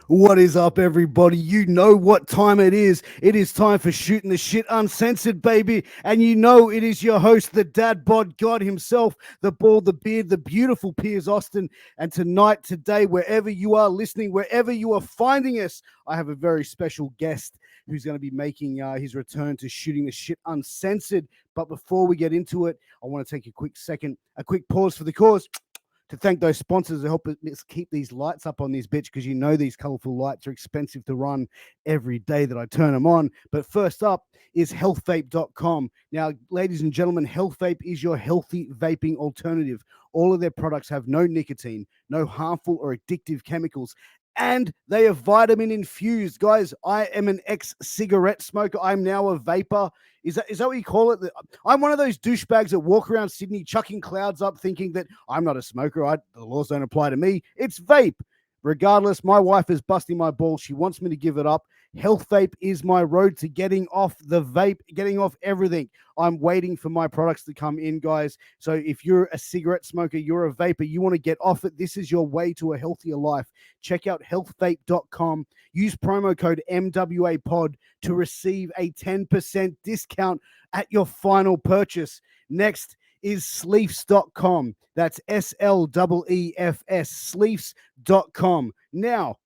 What is up, everybody? You know what time it is. It is time for Shooting the Shit Uncensored, baby. And you know it is your host, the dad bod god himself, the bald, the beard, the beautiful Piers Austin. And tonight, today, wherever you are listening, wherever you are finding us, I have a very special guest who's going to be making his return to Shooting the Shit Uncensored. But before we get into it, I want to take a quick pause for the cause, to thank those sponsors who help us keep these lights up on this bitch, because you know these colorful lights are expensive to run every day that I turn them on. But first up is healthvape.com. Now, ladies and gentlemen, Health Vape is your healthy vaping alternative. All of their products have no nicotine, no harmful or addictive chemicals, and they are vitamin infused. Guys, I am an ex-cigarette smoker. I'm now a vapor. Is that what you call it? I'm one of those douchebags that walk around Sydney chucking clouds up thinking that I'm not a smoker. The laws don't apply to me. It's vape. Regardless, my wife is busting my balls. She wants me to give it up. Health Vape is my road to getting off the vape, getting off everything. I'm waiting for my products to come in, guys. So if you're a cigarette smoker, you're a vapor, you want to get off it, this is your way to a healthier life. Check out healthvape.com. Use promo code MWAPOD to receive a 10% discount at your final purchase. Next is sleefs.com. That's SLEEFS, sleefs.com. Now,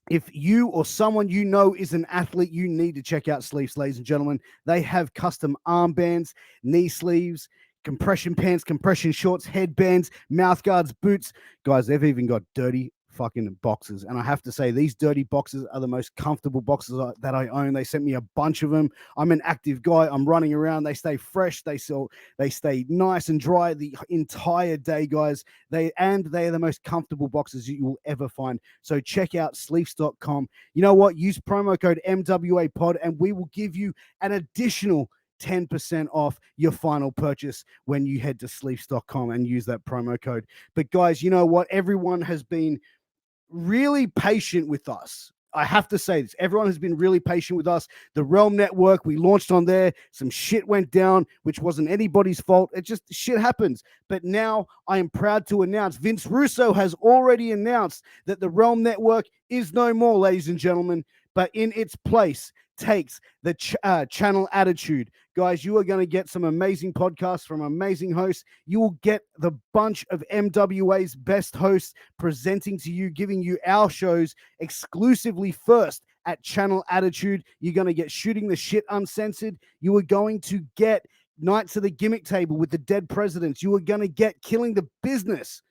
if you or someone you know is an athlete, you need to check out Sleeves, ladies and gentlemen. They have custom armbands, knee sleeves, compression pants, compression shorts, headbands, mouth guards, boots. Guys, they've even got dirty fucking boxes. And I have to say, these dirty boxes are the most comfortable boxes that I own. They sent me a bunch of them. I'm an active guy. I'm running around. They stay fresh. They stay nice and dry the entire day, guys. They are the most comfortable boxes you will ever find. So check out sleeves.com. You know what? Use promo code MWAPOD and we will give you an additional 10% off your final purchase when you head to sleeves.com and use that promo code. But guys, you know what? Everyone has been really patient with us. I have to say this. Everyone has been really patient with us. The Realm Network, we launched on there. Some shit went down, which wasn't anybody's fault. It just, shit happens. But now I am proud to announce, Vince Russo has already announced that the Realm Network is no more, ladies and gentlemen, but in its place takes the channel Attitude. Guys, you are going to get some amazing podcasts from amazing hosts. You will get the bunch of MWA's best hosts presenting to you, giving you our shows exclusively first at channel Attitude. You're going to get Shooting the Shit Uncensored. You are going to get Knights of the Gimmick Table with the Dead Presidents. You are going to get Killing the Business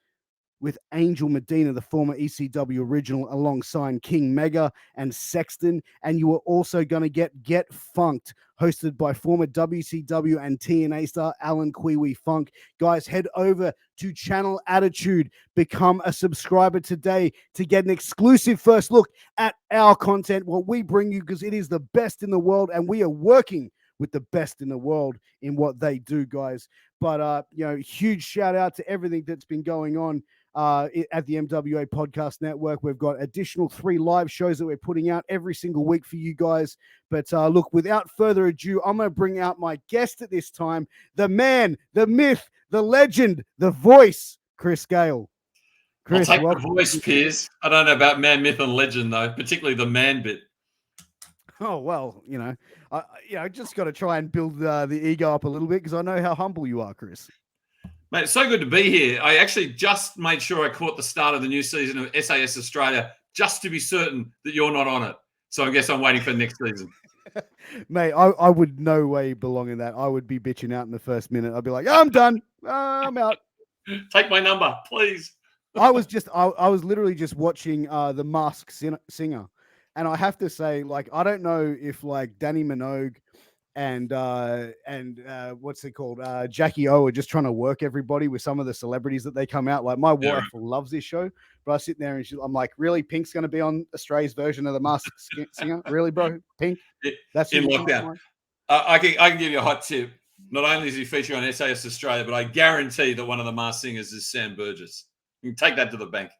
with Angel Medina, the former ECW original, alongside King Mega and Sexton. And you are also going to Get Funked, hosted by former WCW and TNA star Alan Kiwi Funk. Guys, head over to Channel Attitude. Become a subscriber today to get an exclusive first look at our content, what we bring you, because it is the best in the world, and we are working with the best in the world in what they do, guys. But, huge shout out to everything that's been going on at the MWA Podcast Network. We've got additional 3 live shows that we're putting out every single week for you guys. But look, without further ado, I'm going to bring out my guest at this time, the man, the myth, the legend, the voice, Kris Gale. Chris, I'll take the voice, Piers. I don't know about man, myth, and legend, though, particularly the man bit. Oh, well, I just got to try and build the ego up a little bit, because I know how humble you are, Chris. Mate, it's so good to be here. I actually just made sure I caught the start of the new season of SAS Australia just to be certain that you're not on it. So I guess I'm waiting for next season. Mate, I would no way belong in that. I would be bitching out in the first minute. I'd be like, I'm done. I'm out. Take my number, please. I was literally just watching The Masked Singer. And I have to say, like, I don't know if like Danny Minogue and what's it called? Jackie O are just trying to work everybody with some of the celebrities that they come out. Like, my wife loves this show, but I sit there and I'm like, really? Pink's going to be on Australia's version of The Masked Singer? Really, bro? Pink? That's in lockdown. I can give you a hot tip. Not only is he featuring on SAS Australia, but I guarantee that one of the Masked Singers is Sam Burgess. You can take that to the bank.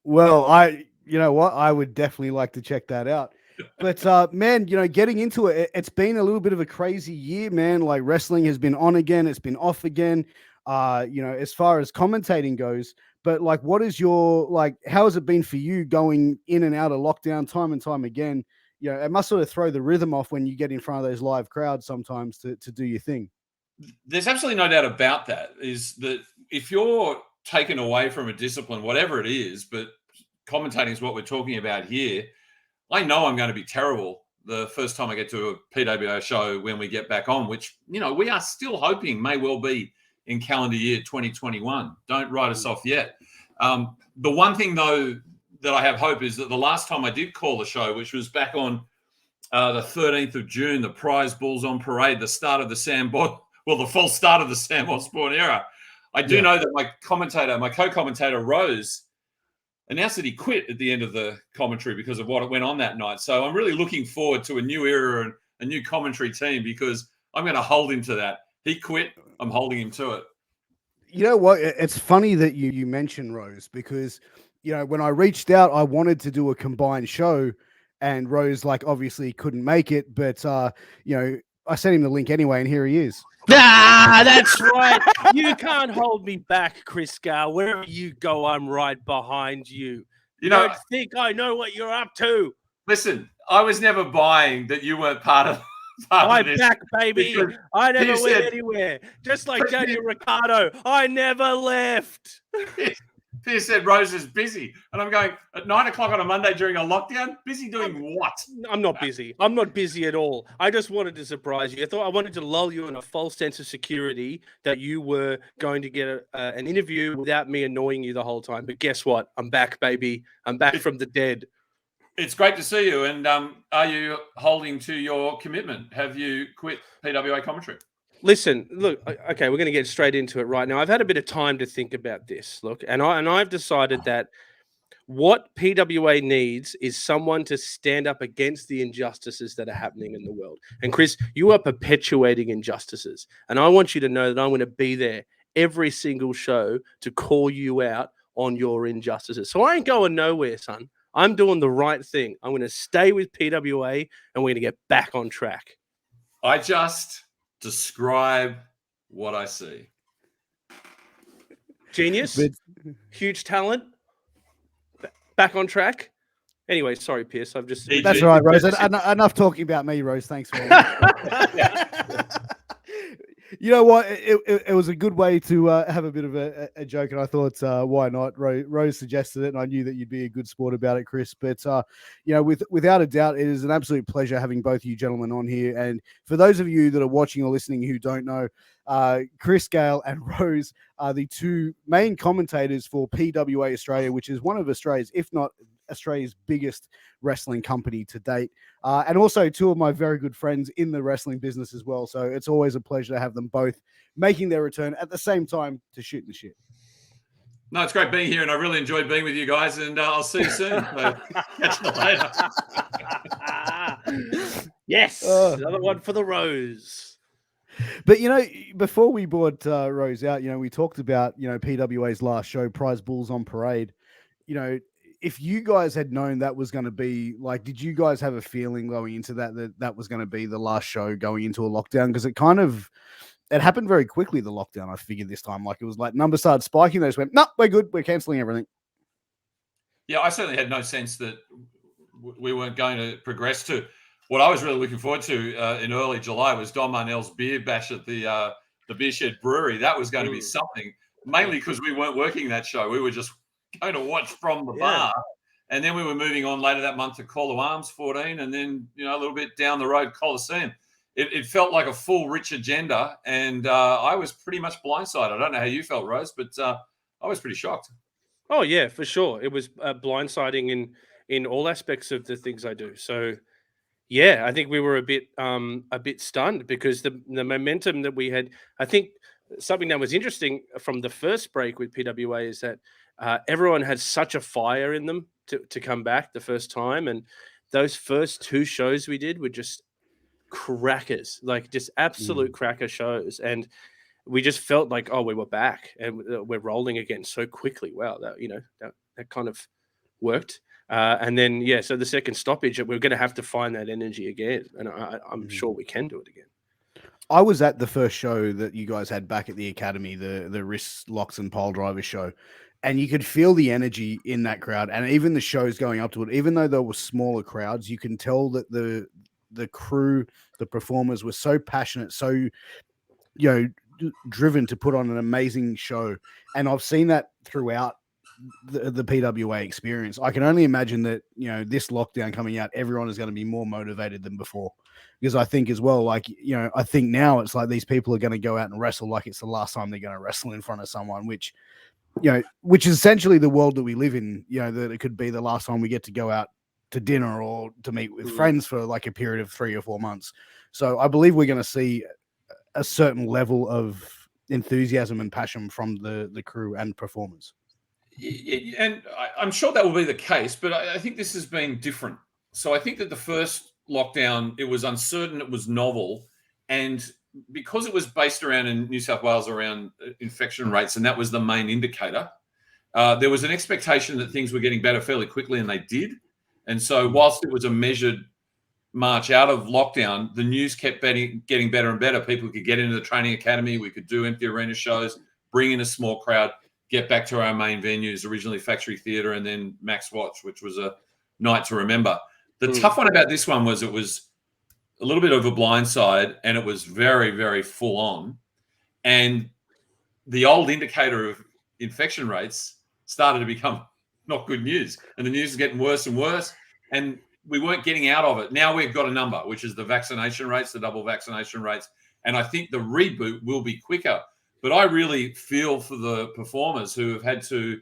Well, you know what? I would definitely like to check that out. But, man, getting into it, it's been a little bit of a crazy year, man. Like, wrestling has been on again. It's been off again. as far as commentating goes. But like, what is your, like, how has it been for you going in and out of lockdown time and time again? It must sort of throw the rhythm off when you get in front of those live crowds sometimes to do your thing. There's absolutely no doubt about that, is that if you're taken away from a discipline, whatever it is, but commentating is what we're talking about here, I know I'm going to be terrible the first time I get to a PWA show when we get back on, which, we are still hoping may well be in calendar year 2021. Don't write us off yet. The one thing, though, that I have hope is that the last time I did call the show, which was back on the 13th of June, the prize bulls on parade, the start of the the false start of the Sam Osborne era, I do know that my co-commentator, Rose, announced that he quit at the end of the commentary because of what went on that night. So I'm really looking forward to a new era and a new commentary team, because I'm going to hold him to that. He quit. I'm holding him to it. You know what? It's funny that you mentioned Rose, because, when I reached out, I wanted to do a combined show, and Rose, like, obviously couldn't make it, but, I sent him the link anyway, and here he is. That's right. You can't hold me back, Kris Gale. Wherever you go, I'm right behind you. You don't think I know what you're up to. Listen, I was never buying that you weren't part of I'm back, baby. I never went anywhere. Just like Daniel Ricciardo, I never left. Piers said Rose is busy. And I'm going, at 9 o'clock on a Monday during a lockdown? Busy doing what? I'm not busy. I'm not busy at all. I just wanted to surprise you. I wanted to lull you in a false sense of security that you were going to get an interview without me annoying you the whole time. But guess what? I'm back, baby. I'm back from the dead. It's great to see you. And are you holding to your commitment? Have you quit PWA commentary? Listen, look, okay, we're going to get straight into it right now. I've had a bit of time to think about this, look, and I've decided that what PWA needs is someone to stand up against the injustices that are happening in the world. And Kris, you are perpetuating injustices, and I want you to know that I'm going to be there every single show to call you out on your injustices. So I ain't going nowhere, son. I'm doing the right thing. I'm going to stay with PWA, and we're going to get back on track. I just describe what I see. Genius, huge talent, back on track. Anyway, sorry, Piers. I've just... That's all right, Rose. Enough talking about me, Rose. Thanks for You know what? It was a good way to have a bit of a joke, and I thought, why not? Rose suggested it, and I knew that you'd be a good sport about it, Kris. But without a doubt, it is an absolute pleasure having both you gentlemen on here. And for those of you that are watching or listening who don't know, Kris Gale and Rose are the two main commentators for PWA Australia, which is one of Australia's, if not Australia's, biggest wrestling company to date, and also two of my very good friends in the wrestling business as well. So it's always a pleasure to have them both making their return at the same time to shoot the shit. No, it's great being here, and I really enjoyed being with you guys, and I'll see you soon. So, catch you later. Yes, another one for the Rose. But, before we brought Rose out, we talked about, PWA's last show, Prize Bulls on Parade. If you guys had known that was going to be, like, did you guys have a feeling going into that was going to be the last show going into a lockdown? Because it happened very quickly, the lockdown, I figured this time. Like, it was like numbers started spiking. They just went, no, we're good. We're cancelling everything. Yeah, I certainly had no sense that we weren't going to progress to. What I was really looking forward to in early July was Don Marnell's beer bash at the Beer Shed Brewery. That was going to be something, mainly because we weren't working that show. We were just going to watch from the bar. And then we were moving on later that month to Call to Arms 14, and then, a little bit down the road, Coliseum. It felt like a full, rich agenda, and I was pretty much blindsided. I don't know how you felt, Rose, but I was pretty shocked. Oh, yeah, for sure. It was blindsiding in all aspects of the things I do. So, yeah, I think we were a bit stunned because the momentum that we had. I think something that was interesting from the first break with PWA is that everyone had such a fire in them to come back the first time, and those first two shows we did were just crackers, like just absolute cracker shows, and we just felt like, oh, we were back and we're rolling again so quickly. Wow, that kind of worked. And then, so the second stoppage, we're going to have to find that energy again. And I'm sure we can do it again. I was at the first show that you guys had back at the academy, the wrist locks and pole driver show, and you could feel the energy in that crowd, and even the shows going up to it. Even though there were smaller crowds, you can tell that the crew, the performers were so passionate, so driven to put on an amazing show. And I've seen that throughout the PWA experience. I can only imagine that, this lockdown coming out, everyone is going to be more motivated than before. Because I think as well, like, I think now it's like these people are going to go out and wrestle like it's the last time they're going to wrestle in front of someone, which is essentially the world that we live in, that it could be the last time we get to go out to dinner or to meet with friends for like a period of 3 or 4 months. So I believe we're going to see a certain level of enthusiasm and passion from the crew and performers. And I'm sure that will be the case, but I think this has been different. So I think that the first lockdown, it was uncertain, it was novel, and because it was based around in New South Wales around infection rates, and that was the main indicator, there was an expectation that things were getting better fairly quickly, and they did. And so whilst it was a measured march out of lockdown, the news kept getting better and better. People could get into the training academy. We could do empty arena shows, bring in a small crowd, get back to our main venues, originally Factory Theatre and then Max Watch, which was a night to remember. The tough one about this one was it was a little bit of a blindside, and it was very, very full on. And the old indicator of infection rates started to become not good news. And the news is getting worse and worse. And we weren't getting out of it. Now we've got a number, which is the vaccination rates, the double vaccination rates. And I think the reboot will be quicker. But I really feel for the performers who have had to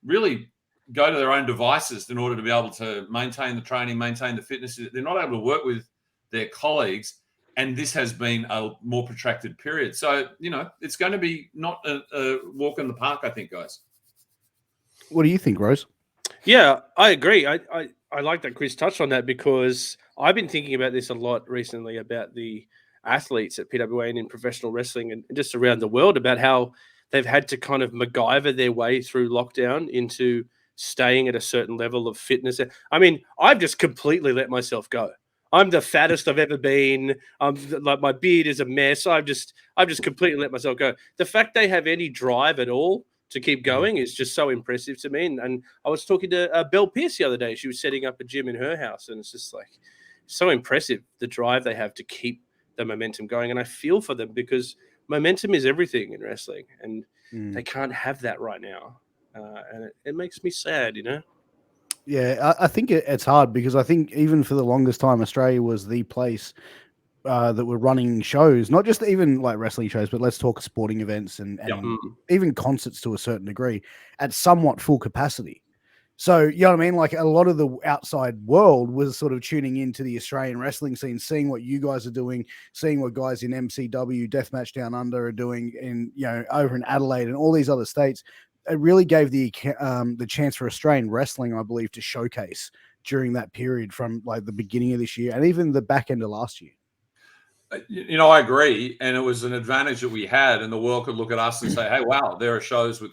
really go to their own devices in order to be able to maintain the training, maintain the fitness. They're not able to work with their colleagues. And this has been a more protracted period. So, it's going to be not a walk in the park, I think, guys. What do you think, Rose? Yeah, I agree. I like that Kris touched on that, because I've been thinking about this a lot recently about the athletes at PWA and in professional wrestling and just around the world, about how they've had to kind of MacGyver their way through lockdown into staying at a certain level of fitness. I mean, I've just completely let myself go. I'm the fattest I've ever been. Like, my beard is a mess. I've just completely let myself go. The fact they have any drive at all to keep going is just so impressive to me. And I was talking to Belle Piers the other day. She was setting up a gym in her house, and it's just like so impressive, the drive they have to keep the momentum going. And I feel for them, because momentum is everything in wrestling, and they can't have that right now. And it makes me sad, Yeah, I think it's hard, because I think even for the longest time, Australia was the place that were running shows, not just even like wrestling shows, but let's talk sporting events and even concerts to a certain degree at somewhat full capacity. So, you know what I mean? Like, a lot of the outside world was sort of tuning into the Australian wrestling scene, seeing what you guys are doing, seeing what guys in MCW, Deathmatch Down Under are doing in, over in Adelaide and all these other states. It really gave the chance for Australian wrestling, I believe, to showcase during that period from like the beginning of this year and even the back end of last year. I agree. And it was an advantage that we had, and the world could look at us and say, hey, wow, there are shows with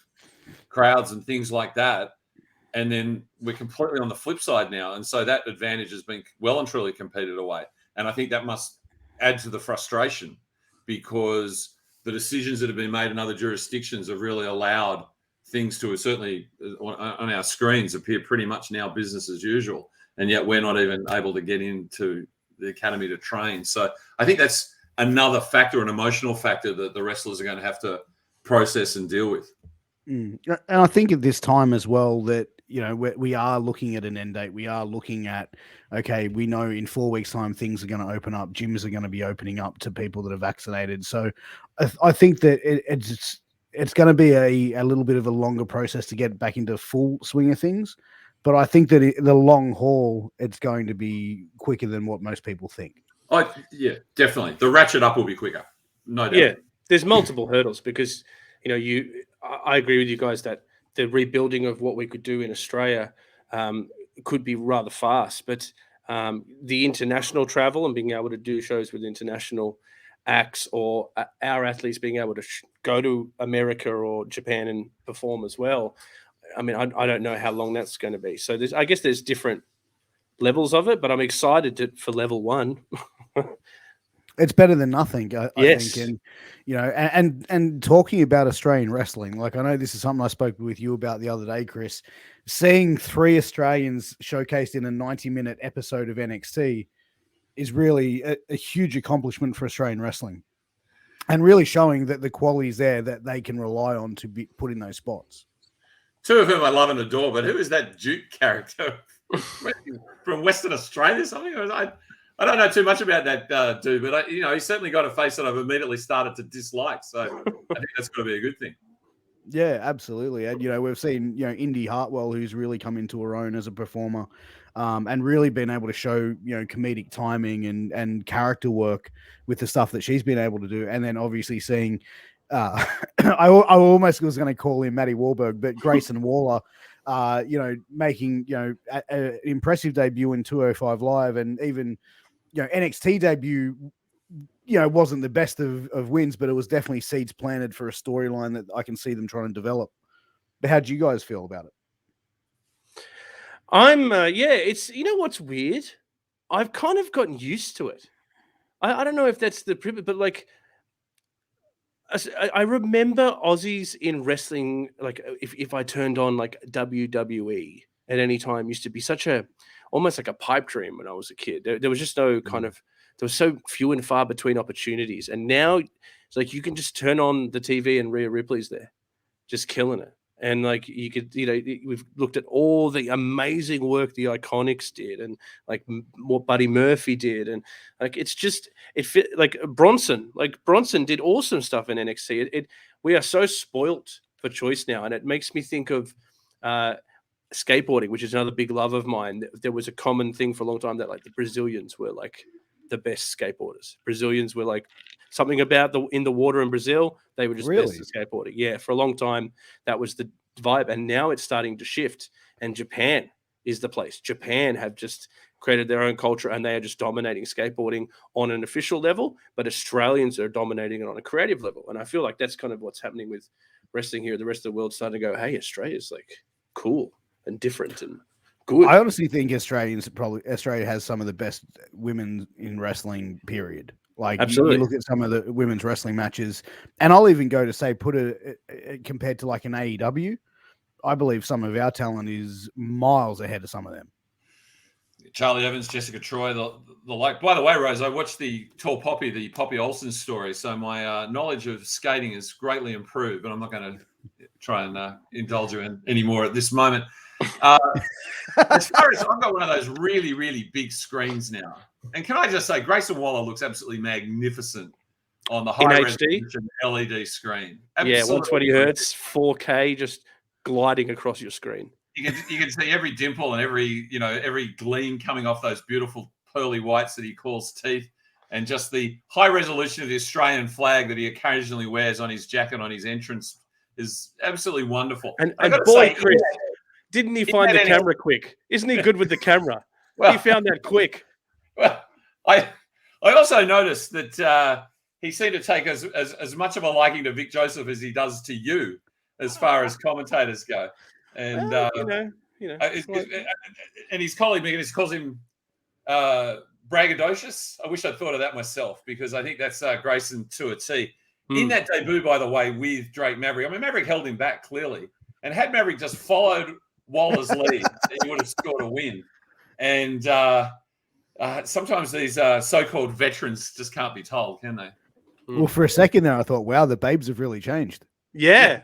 crowds and things like that. And then we're completely on the flip side now. And so that advantage has been well and truly competed away. And I think that must add to the frustration, because the decisions that have been made in other jurisdictions have really allowed things to certainly on our screens appear pretty much now business as usual. And yet we're not even able to get into the academy to train. So I think that's another factor, an emotional factor that the wrestlers are going to have to process and deal with. And I think at this time as well that, we are looking at an end date. We are looking at, okay, we know in 4 weeks' time things are going to open up. Gyms are going to be opening up to people that are vaccinated. So I think that it's going to be a little bit of a longer process to get back into full swing of things. But I think that the long haul, it's going to be quicker than what most people think. Oh, yeah, definitely. The ratchet up will be quicker. No doubt. Yeah, there's multiple hurdles, because, I agree with you guys that the rebuilding of what we could do in Australia could be rather fast. But the international travel and being able to do shows with international acts, or our athletes being able to go to America or Japan and perform as well. I mean, I don't know how long that's going to be. So I guess there's different levels of it, but I'm excited for level one. It's better than nothing, I Yes. think. And, you know, and talking about Australian wrestling, like I know this is something I spoke with you about the other day, Chris, seeing 3 Australians showcased in a 90-minute episode of NXT is really a huge accomplishment for Australian wrestling, and really showing that the quality is there that they can rely on to be put in those spots. 2 of whom I love and adore, but who is that Duke character from Western Australia? Something I don't know too much about that dude, but he's certainly got a face that I've immediately started to dislike. So I think that's got to be a good thing. Yeah, absolutely. And, we've seen, Indy Hartwell, who's really come into her own as a performer, and really been able to show, comedic timing and character work with the stuff that she's been able to do. And then obviously seeing, I almost was going to call him Matty Wahlberg, but Grayson Waller, making, an impressive debut in 205 Live, and even, NXT debut, wasn't the best of wins, but it was definitely seeds planted for a storyline that I can see them trying to develop. But how do you guys feel about it? It's, what's weird? I've kind of gotten used to it. I don't know if that's the privilege, but like, I remember Aussies in wrestling, like if I turned on like WWE at any time, used to be almost like a pipe dream when I was a kid. There was just no kind of, there was so few and far between opportunities. And now it's like you can just turn on the TV and Rhea Ripley's there, just killing it. And like you could, we've looked at all the amazing work the Iconics did, and like what Buddy Murphy did, and like it fit like Bronson did awesome stuff in NXT. We are so spoilt for choice now, and it makes me think of skateboarding, which is another big love of mine. There was a common thing for a long time that like the Brazilians were like the best skateboarders. Brazilians were like something about in the water in Brazil. They were just best at skateboarding. Yeah, for a long time, that was the vibe. And now it's starting to shift. And Japan is the place. Japan have just created their own culture, and they are just dominating skateboarding on an official level. But Australians are dominating it on a creative level. And I feel like that's kind of what's happening with wrestling here. The rest of the world's starting to go, hey, Australia's like cool and different and good. I honestly think Australia has some of the best women in wrestling, period. Like, absolutely. You look at some of the women's wrestling matches, and I'll even go to say, compared to like an AEW, I believe some of our talent is miles ahead of some of them. Charlie Evans, Jessica Troy, the like. By the way, Rose, I watched the Poppy Olsen story, so my knowledge of skating is greatly improved, but I'm not going to try and indulge you in anymore at this moment. As far as I've got one of those really, really big screens now, and can I just say, Grayson Waller looks absolutely magnificent on the high resolution LED screen. Absolutely. Yeah, 120 hertz, 4K, just gliding across your screen. You can see every dimple and every gleam coming off those beautiful pearly whites that he calls teeth, and just the high resolution of the Australian flag that he occasionally wears on his jacket on his entrance is absolutely wonderful. And boy, Chris. Didn't he find the camera quick? Isn't he good with the camera? Well, he found that quick. Well, I also noticed that he seemed to take as much of a liking to Vic Joseph as he does to you, as far as commentators go. And and his colleague McGinnis calls him braggadocious. I wish I'd thought of that myself, because I think that's Grayson to a T. In that debut, by the way, with Drake Maverick, I mean, Maverick held him back clearly, and had Maverick just followed Waller's lead, he would have scored a win. And sometimes these so-called veterans just can't be told, can they? Well, for a second there, I thought, wow, the babes have really changed. Yeah.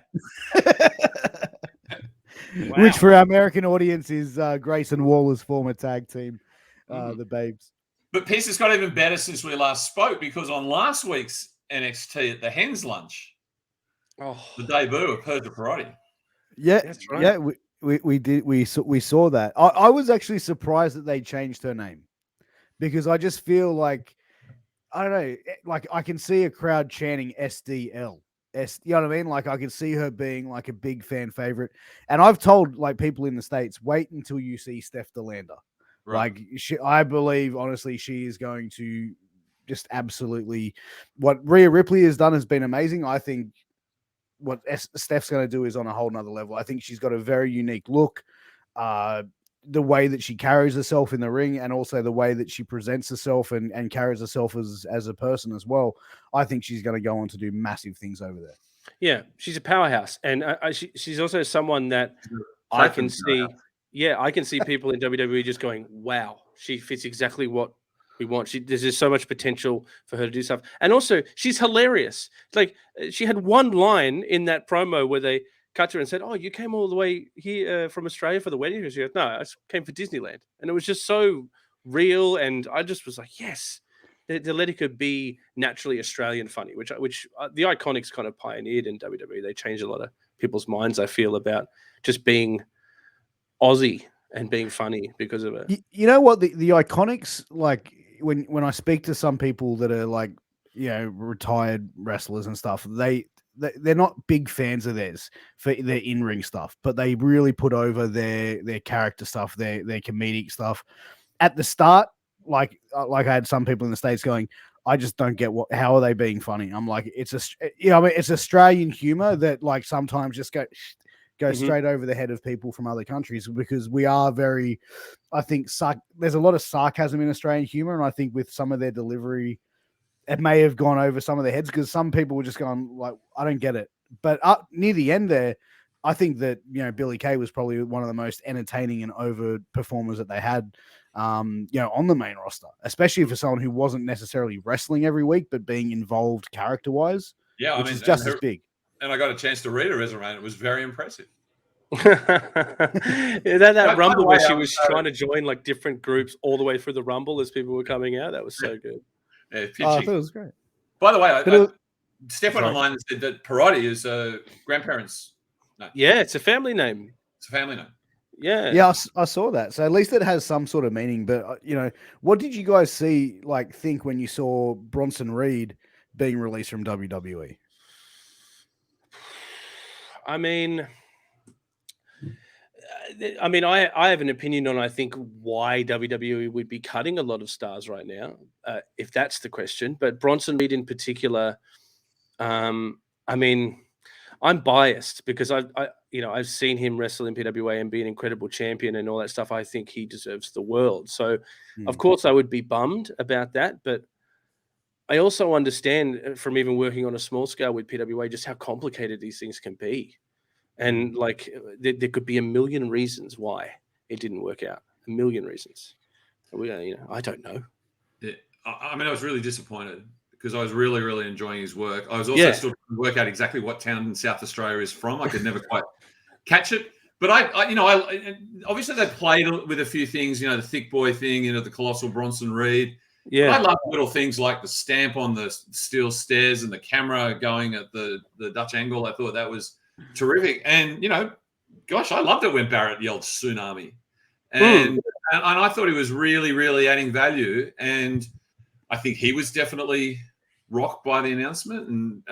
Wow. Which for our American audience is Grayson Waller's former tag team, the Babes. But Piers has got even better since we last spoke, because on last week's NXT at the Hens Lunch, the debut of Persia Parodi. Yeah, that's right. Yeah, we saw that. I was actually surprised that they changed her name, because I just feel like, I don't know, like I can see a crowd chanting SDL. You know what I mean? Like I can see her being like a big fan favorite. And I've told like people in the States, wait until you see Steph DeLander. Right. Like I believe, honestly, she is going to just absolutely, what Rhea Ripley has done has been amazing. I think what Steph's going to do is on a whole nother level. I think she's got a very unique look. the way that she carries herself in the ring, and also the way that she presents herself and carries herself as a person as well, I think she's going to go on to do massive things over there. Yeah, she's a powerhouse, and she's also someone that I Straight can from Australia. see. Yeah, I can see people in WWE just going, "Wow, she fits exactly what we want." There's just so much potential for her to do stuff, and also she's hilarious. Like she had one line in that promo where they cut to her and said, "Oh, you came all the way here from Australia for the wedding?" And she goes, "No, I just came for Disneyland," and it was just so real, and I just was like, "Yes." They let it could be naturally Australian funny, which the Iconics kind of pioneered in WWE. They changed a lot of people's minds, I feel, about just being Aussie and being funny because of it. You know what, the Iconics, like when I speak to some people that are like, you know, retired wrestlers and stuff, they're not big fans of theirs for their in-ring stuff, but they really put over their character stuff, their comedic stuff. At the start, like I had some people in the States going, I just don't get how are they being funny? I'm like, it's it's Australian humor that like sometimes just go straight over the head of people from other countries, because we are very, I think, there's a lot of sarcasm in Australian humor, and I think with some of their delivery, it may have gone over some of their heads, because some people were just going like, I don't get it. But up near the end there, I think that, you know, Billie Kay was probably one of the most entertaining and over performers that they had, you know, on the main roster, especially for someone who wasn't necessarily wrestling every week, but being involved character wise. Yeah, which is just as big. And I got a chance to read her resume, and it was very impressive. that Rumble where she was trying to join like different groups all the way through the Rumble as people were coming out, that was so good. Yeah, I thought it was great. By the way, Steph went online and said that Perotti is grandparents' name. Yeah, it's a family name. It's a family name. Yeah, I saw that. So at least it has some sort of meaning. But you know, what did you guys think when you saw Bronson Reed being released from WWE? I mean, I have an opinion on, I think, why WWE would be cutting a lot of stars right now, if that's the question. But Bronson Reed in particular, I mean, I'm biased because I've seen him wrestle in PWA and be an incredible champion and all that stuff. I think he deserves the world. So, of course, I would be bummed about that. But I also understand from even working on a small scale with PWA just how complicated these things can be. And like there could be a million reasons why it didn't work out. A million reasons. I don't know. Yeah. I mean, I was really disappointed because I was really, really enjoying his work. I was also still trying to work out exactly what town in South Australia is from. I could never quite catch it. But I obviously they played with a few things, you know, the thick boy thing, you know, the colossal Bronson Reed. Yeah. But I love little things like the stamp on the steel stairs and the camera going at the Dutch angle. I thought that was terrific. And, you know, gosh, I loved it when Barrett yelled tsunami. And I thought he was really, really adding value. And I think he was definitely rocked by the announcement.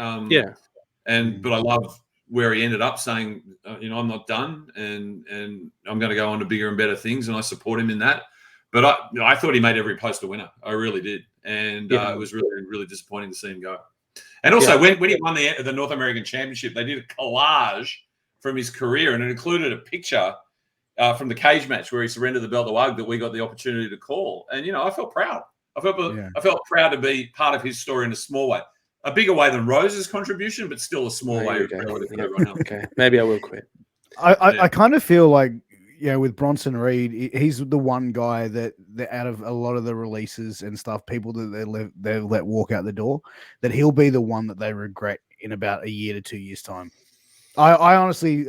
And but I love where he ended up saying, you know, I'm not done and I'm going to go on to bigger and better things. And I support him in that. But I thought he made every post a winner. I really did. And it was really, really disappointing to see him go. And also, when he won the North American Championship, they did a collage from his career, and it included a picture from the cage match where he surrendered the belt to Ugg that we got the opportunity to call. And, you know, I felt proud. I felt proud to be part of his story in a small way. A bigger way than Rose's contribution, but still a small way relative to everyone else. Okay, maybe I will quit. I kind of feel like, you know, with Bronson Reed, he's the one guy that out of a lot of the releases and stuff, people that they let walk out the door, that he'll be the one that they regret in about a year to 2 years' time. I honestly,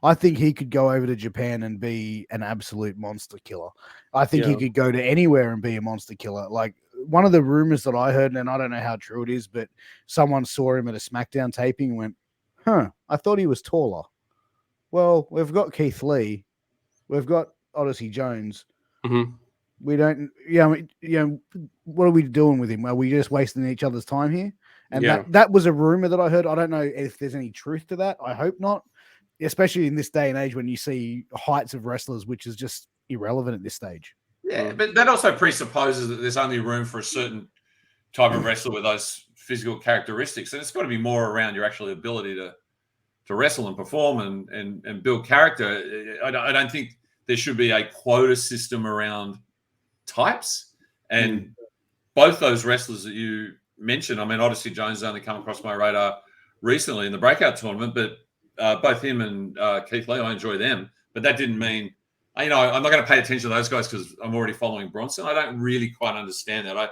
I think he could go over to Japan and be an absolute monster killer. I think he could go to anywhere and be a monster killer. Like one of the rumors that I heard, and I don't know how true it is, but someone saw him at a SmackDown taping and went, I thought he was taller. Well, we've got Keith Lee. We've got Odyssey Jones. We don't, what are we doing with him? Are we just wasting each other's time here? And that was a rumor that I heard. I don't know if there's any truth to that. I hope not, especially in this day and age when you see heights of wrestlers, which is just irrelevant at this stage. Yeah, but that also presupposes that there's only room for a certain type of wrestler with those physical characteristics. And it's got to be more around your actual ability to wrestle and perform and build character. I don't think there should be a quota system around types. And both those wrestlers that you mentioned, I mean, Odyssey Jones has only come across my radar recently in the breakout tournament, but both him and Keith Lee, I enjoy them. But that didn't mean, I'm not going to pay attention to those guys because I'm already following Bronson. I don't really quite understand that.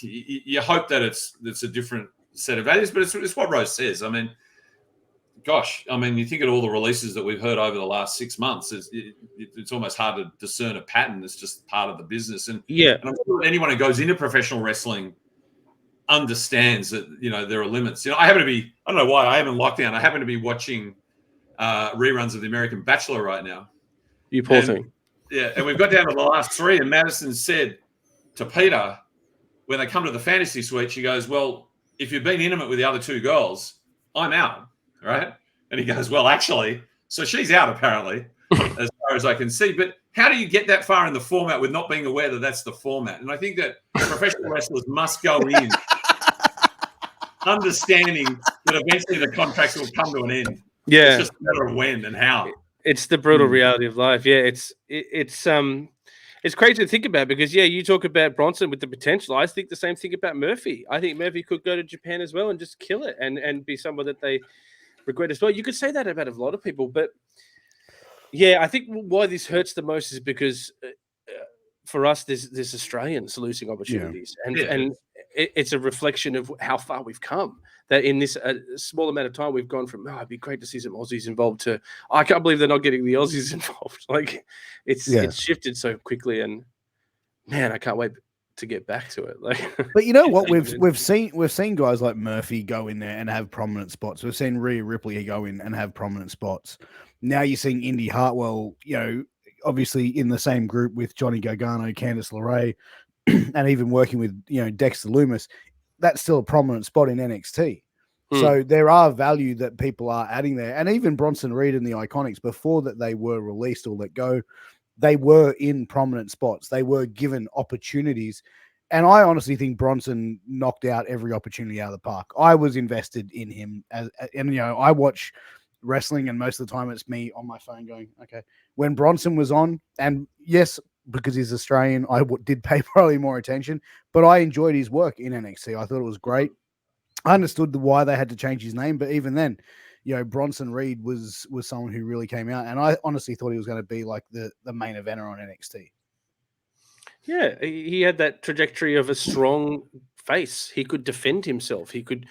You hope that it's a different set of values, but it's what Rose says. I mean, gosh, you think of all the releases that we've heard over the last 6 months, it's almost hard to discern a pattern. It's just part of the business. And I'm sure anyone who goes into professional wrestling understands that, there are limits. I happen to be, I don't know why, I am in lockdown. I happen to be watching reruns of The American Bachelor right now. You poor thing. Yeah, and we've got down to the last 3, and Madison said to Peter, when they come to the fantasy suite, she goes, well, if you've been intimate with the other 2 girls, I'm out, right? And he goes, well, actually, so she's out apparently, as far as I can see. But how do you get that far in the format with not being aware that that's the format? And I think that professional wrestlers must go in understanding that eventually the contracts will come to an end. Yeah. It's just a matter of when and how. It's the brutal reality of life. Yeah, it's crazy to think about because, you talk about Bronson with the potential. I think the same thing about Murphy. I think Murphy could go to Japan as well and just kill it and be someone that they regret as well. You could say that about a lot of people, but I think why this hurts the most is because for us, there's Australians losing opportunities, and it's a reflection of how far we've come. That in this small amount of time, we've gone from it'd be great to see some Aussies involved to I can't believe they're not getting the Aussies involved. Like it's shifted so quickly, and man, I can't wait to get back to it. But you know what, we've seen guys like Murphy go in there and have prominent spots. We've seen Rhea Ripley go in and have prominent spots. Now you're seeing Indy Hartwell, obviously in the same group with Johnny Gargano, Candice LeRae, and even working with Dexter Lumis. That's still a prominent spot in NXT. So there are value that people are adding there. And even Bronson Reed and the Iconics, before that they were released or let go, they were in prominent spots. They were given opportunities. And I honestly think Bronson knocked out every opportunity out of the park. I was invested in him. I watch wrestling and most of the time it's me on my phone going, okay. When Bronson was on, and yes, because he's Australian, I did pay probably more attention, but I enjoyed his work in NXT. I thought it was great. I understood why they had to change his name, but even then, Bronson Reed was someone who really came out, and I honestly thought he was going to be like the main eventer on NXT. Yeah, he had that trajectory of a strong face. He could defend himself. He could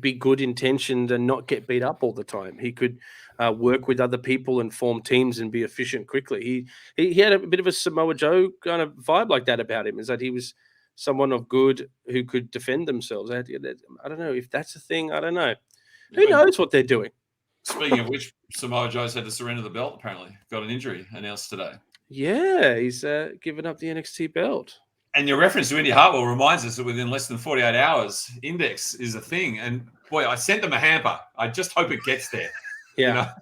be good intentioned and not get beat up all the time. He could work with other people and form teams and be efficient quickly. He had a bit of a Samoa Joe kind of vibe like that about him, is that he was someone of good who could defend themselves. I don't know if that's a thing. I don't know. Who knows what they're doing? Speaking of which, Samoa Joe's had to surrender the belt, apparently. Got an injury announced today. Yeah, he's given up the NXT belt. And your reference to Indy Hartwell reminds us that within less than 48 hours, Index is a thing. And boy, I sent them a hamper. I just hope it gets there. Yeah.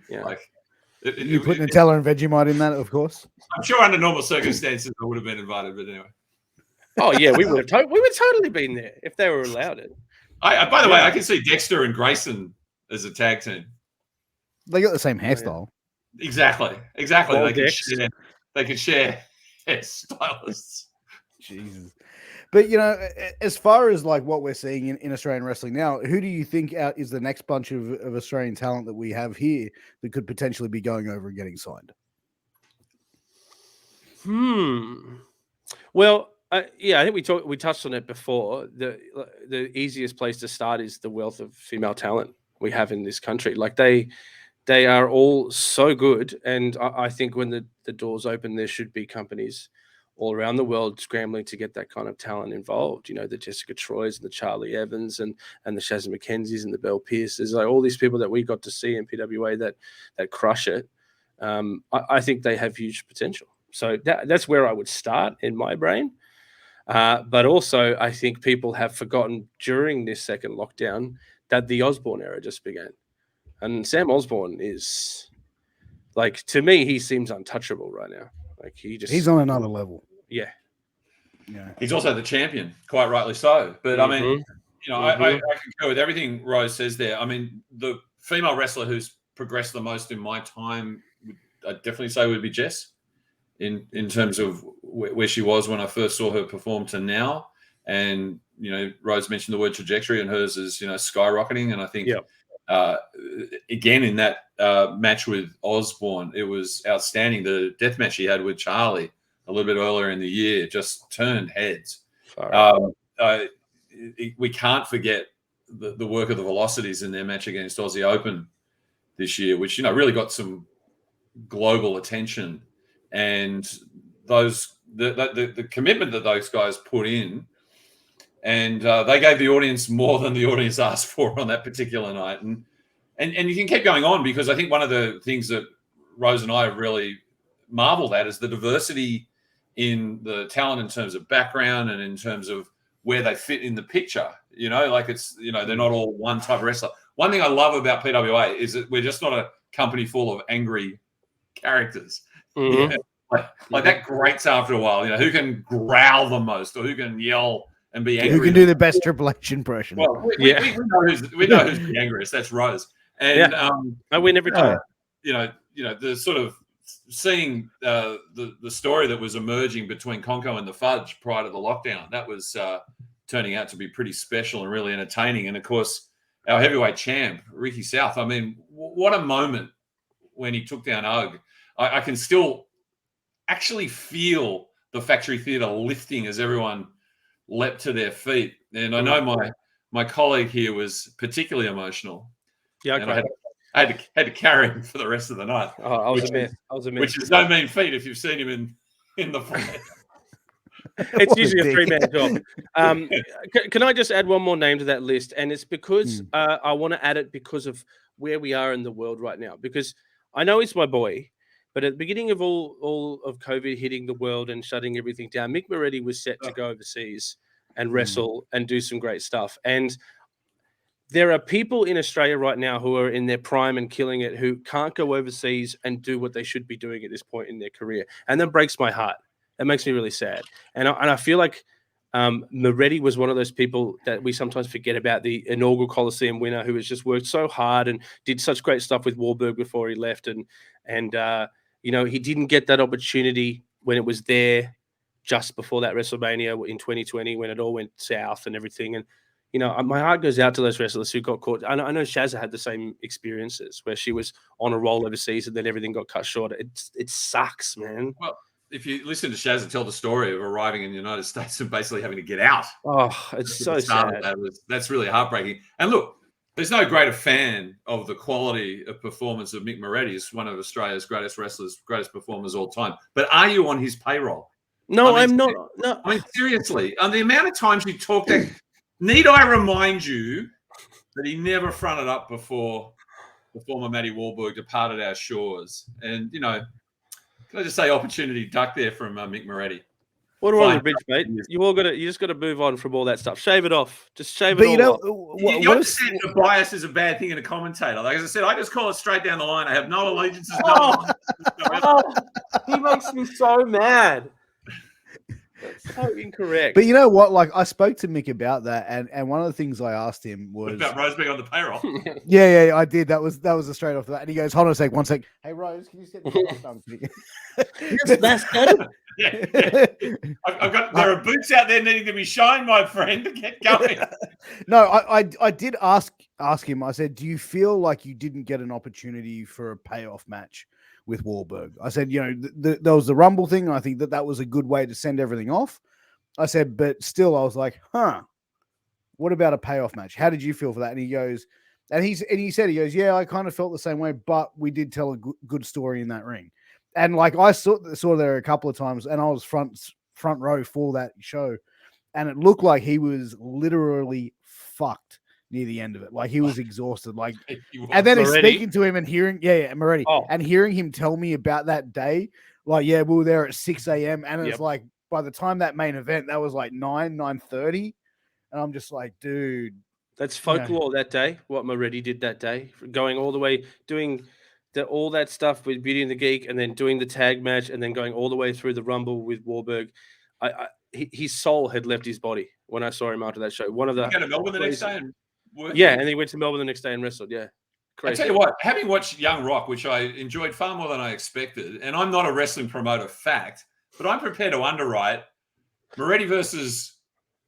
You put Nutella and Vegemite in that, of course. I'm sure under normal circumstances I would have been invited, but anyway. Oh yeah, we would have. We would totally been there if they were allowed it. By the way, I can see Dexter and Grayson as a tag team. They got the same hairstyle. Exactly. Well, they could share hairstylists. Jesus. But, as far as like what we're seeing in Australian wrestling now, who do you think is the next bunch of Australian talent that we have here that could potentially be going over and getting signed? Well, I think we touched on it before. The easiest place to start is the wealth of female talent we have in this country. Like they are all so good, and I think when the doors open, there should be companies all around the world scrambling to get that kind of talent involved. The Jessica Troys and the Charlie Evans and the Shazza McKenzies and the Belle Pierces, like all these people that we got to see in PWA that crush it. I think they have huge potential. So that's where I would start in my brain. But also, I think people have forgotten during this second lockdown that the Osborne era just began. And Sam Osborne is, like, to me, he seems untouchable right now. Like he's on another level. Yeah. He's also the champion, quite rightly so. But I mean, I concur with everything Rose says there. I mean, the female wrestler who's progressed the most in my time with definitely say would be Jess in terms of where she was when I first saw her perform to now. And, Rose mentioned the word trajectory, and hers is, skyrocketing. And I think, again, in that match with Osborne, it was outstanding. The death match she had with Charlie a little bit earlier in the year just turned heads. We can't forget the work of the Velocities in their match against Aussie Open this year, which, really got some global attention. And the commitment that those guys put in, and they gave the audience more than the audience asked for on that particular night. And you can keep going on, because I think one of the things that Rose and I have really marveled at is the diversity in the talent in terms of background and in terms of where they fit in the picture. It's, they're not all one type of wrestler. One thing I love about PWA is that we're just not a company full of angry characters. Mm-hmm. Yeah. Like that grates after a while. Who can growl the most, or who can yell and be angry? Who can do the best Triple H impression? Well, we know who's the angriest. That's Rose. And I win every time. The sort of seeing the story that was emerging between Conco and the Fudge prior to the lockdown, that was turning out to be pretty special and really entertaining. And of course, our heavyweight champ, Ricky South. I mean, what a moment when he took down Ugg. I can still actually feel the factory theatre lifting as everyone leapt to their feet. And I know my colleague here was particularly emotional. Yeah, and I had to carry him for the rest of the night. Oh, I was a mess. Which is no mean feat if you've seen him in the flesh. It's usually a 3-man job. Can I just add one more name to that list? And it's because I want to add it because of where we are in the world right now. Because I know he's my boy, but at the beginning of all of COVID hitting the world and shutting everything down, Mick Moretti was set to go overseas and wrestle and do some great stuff. And there are people in Australia right now who are in their prime and killing it, who can't go overseas and do what they should be doing at this point in their career. And that breaks my heart. It makes me really sad. And I feel like Moretti was one of those people that we sometimes forget about, the inaugural Coliseum winner who has just worked so hard and did such great stuff with Wahlberg before he left. And he didn't get that opportunity when it was there just before that WrestleMania in 2020 when it all went south and everything. And, my heart goes out to those wrestlers who got caught. I know Shazza had the same experiences where she was on a roll overseas and then everything got cut short. It sucks, man. Well, if you listen to Shazza tell the story of arriving in the United States and basically having to get out. Oh, it's so sad. That's really heartbreaking. And look, there's no greater fan of the quality of performance of Mick Moretti. He's one of Australia's greatest wrestlers, greatest performers all time. But are you on his payroll? No, I'm not. No. I mean, seriously, the amount of times you talk to... Need I remind you that he never fronted up before the former Matty Wahlberg departed our shores? And, can I just say opportunity duck there from Mick Moretti. Water on the bridge, mate. You just got to move on from all that stuff. Shave it off. Just shave it all off. You understand that bias is a bad thing in a commentator. Like, as I said, I just call it straight down the line. I have no allegiances. He makes me so mad. That's so incorrect. But you know what? Like, I spoke to Mick about that, and one of the things I asked him was about Rose being on the payroll. Yeah, I did. That was a straight off that. And he goes, "Hold on a sec, one sec. Hey, Rose, can you set the payroll done?" Yes, that's good. Yeah. There are boots out there needing to be shined, my friend. Get going. No, I did ask him. I said, "Do you feel like you didn't get an opportunity for a payoff match with Wahlberg?" I said, there was the Rumble thing. And I think that was a good way to send everything off. I said, but still, I was like, what about a payoff match? How did you feel for that? And he goes, he said, yeah, I kind of felt the same way, but we did tell a good story in that ring. And like, I saw there a couple of times, and I was front row for that show, and it looked like he was literally fucked near the end of it. Like, he was exhausted. Like, and then speaking to him and hearing, Moretti, and hearing him tell me about that day, like, we were there at 6 a.m. and it's like, by the time that main event, that was like 9:30, and I'm just like, dude, that's folklore that day. What Moretti did that day, going all the way, doing all that stuff with Beauty and the Geek, and then doing the tag match, and then going all the way through the Rumble with Wahlberg. His soul had left his body when I saw him after that show. One of the to Melbourne the next day and and he went to Melbourne the next day and wrestled. Yeah, Crazy. I tell you what, having watched Young Rock, which I enjoyed far more than I expected, and I'm not a wrestling promoter, fact, but I'm prepared to underwrite Moretti versus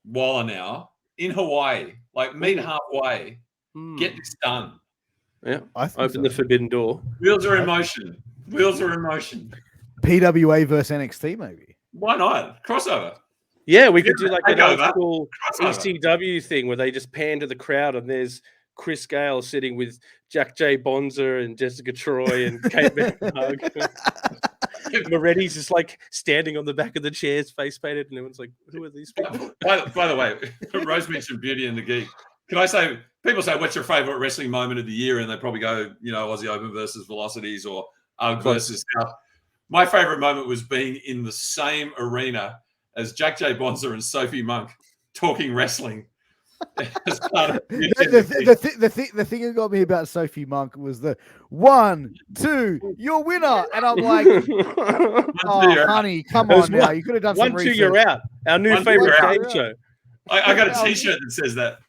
Waller now in Hawaii. Like, meet halfway, get this done. Yeah, I think open the forbidden door. Wheels are in motion. Wheels are in motion. PWA versus NXT, maybe. Why not? Crossover. Yeah, we could do like an old takeover. school Crossover. ECW thing where they just pan to the crowd and there's Kris Gale sitting with Jack J. Bonza and Jessica Troy and Kate McHugh. Moretti's just like standing on the back of the chairs, face painted, and everyone's like, "Who are these people?" By the way, Rose mentioned Beauty and the Geek. Can I say, people say, what's your favorite wrestling moment of the year? And they probably go, Aussie Open versus Velocities or UGG versus South. My favorite moment was being in the same arena as Jack J. Bonza and Sophie Monk talking wrestling. As part of the thing that got me about Sophie Monk was the 1, 2, your winner, and I'm like, oh, honey, come on now, you could have done some 1, 2, research. you're out. Our new favorite game show. I got a T-shirt that says that.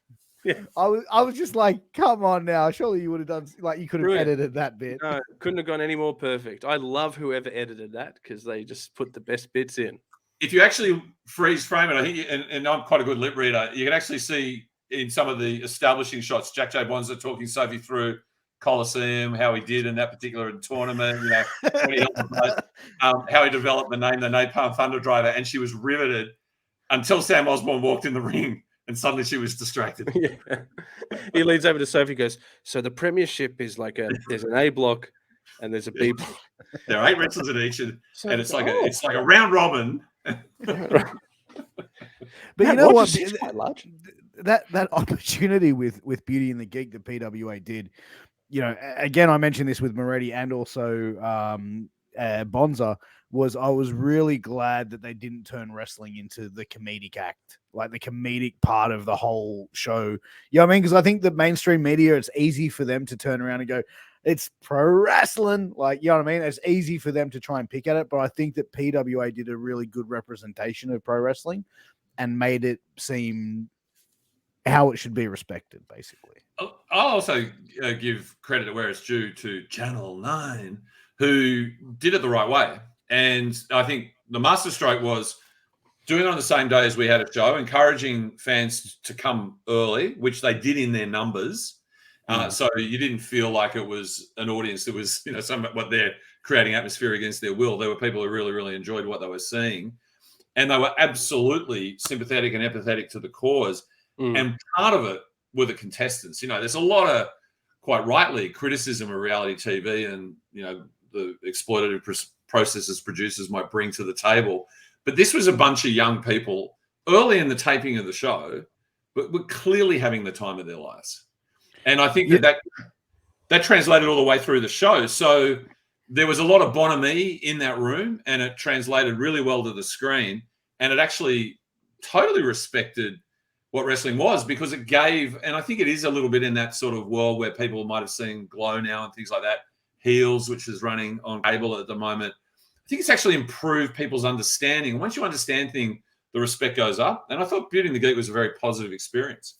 Yeah. I was just like, come on now, surely you would have done, like, you could have edited that bit. No, couldn't have gone any more perfect. I love whoever edited that because they just put the best bits in. If you actually freeze frame it, I think, and I'm quite a good lip reader, you can actually see in some of the establishing shots, Jack J. Bonza talking Sophie through Coliseum, how he did in that particular tournament, when he how he developed the name, the Napalm Thunder Driver, and she was riveted until Sam Osborne walked in the ring, and suddenly she was distracted. Yeah. He leans over to Sophie, goes, "So the Premiership is like there's an A block and there's a B block. There are 8 wrestlers in each, and it's like a round robin." But you know what? Quite large. That opportunity with Beauty and the Geek that PWA did, again, I mentioned this with Moretti and also Bonza, I was really glad that they didn't turn wrestling into the comedic act, like the comedic part of the whole show. You know what I mean? Because I think the mainstream media, it's easy for them to turn around and go, it's pro wrestling. Like, you know what I mean? It's easy for them to try and pick at it. But I think that PWA did a really good representation of pro wrestling and made it seem how it should be respected, basically. I'll also give credit where it's due to Channel 9, who did it the right way. And I think the masterstroke was doing it on the same day as we had a show, encouraging fans to come early, which they did in their numbers. So you didn't feel like it was an audience that was, what they're creating atmosphere against their will. There were people who really, really enjoyed what they were seeing. And they were absolutely sympathetic and empathetic to the cause. And part of it were the contestants. There's a lot of, quite rightly, criticism of reality TV and, the exploitative processes producers might bring to the table. But this was a bunch of young people early in the taping of the show, but were clearly having the time of their lives. And I think that translated all the way through the show. So there was a lot of bonhomie in that room, and it translated really well to the screen. And it actually totally respected what wrestling was, because it gave, and I think it is a little bit in that sort of world where people might have seen Glow now and things like that, Heels, which is running on cable at the moment. I think it's actually improved people's understanding. Once you understand things, the respect goes up. And I thought Beauty and the Geek was a very positive experience.